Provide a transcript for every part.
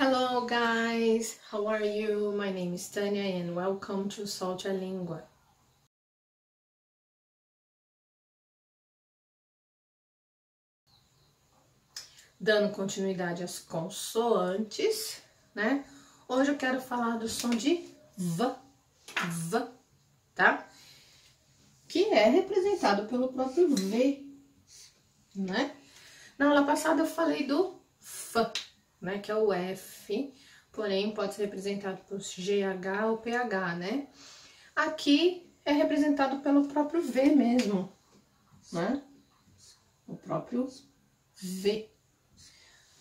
Hello guys, how are you? My name is Tania and welcome to Solte a Língua. Dando continuidade às consoantes, né? Hoje eu quero falar do som de V, tá? Que é representado pelo próprio V, né? Na aula passada eu falei do F, né? Que é o F, porém pode ser representado por GH ou PH, né? Aqui é representado pelo próprio V mesmo, né? O próprio V,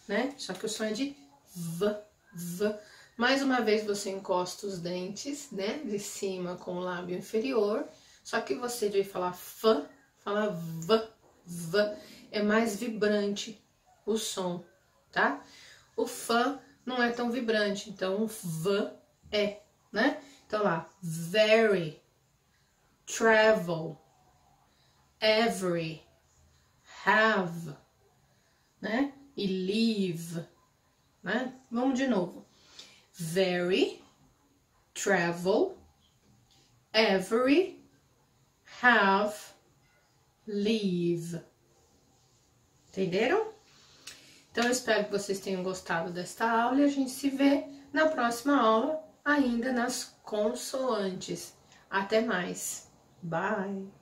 né? Só que o som é de V. Mais uma vez você encosta os dentes, né? De cima com o lábio inferior. Só que você de falar F, fala V. É mais vibrante o som, tá? O F não é tão vibrante, então o V é, né? Então lá, very, travel, every, have, né? E live, né? Vamos de novo. Very, travel, every, have, live. Entenderam? Então, eu espero que vocês tenham gostado desta aula e a gente se vê na próxima aula, ainda nas consoantes. Até mais. Bye!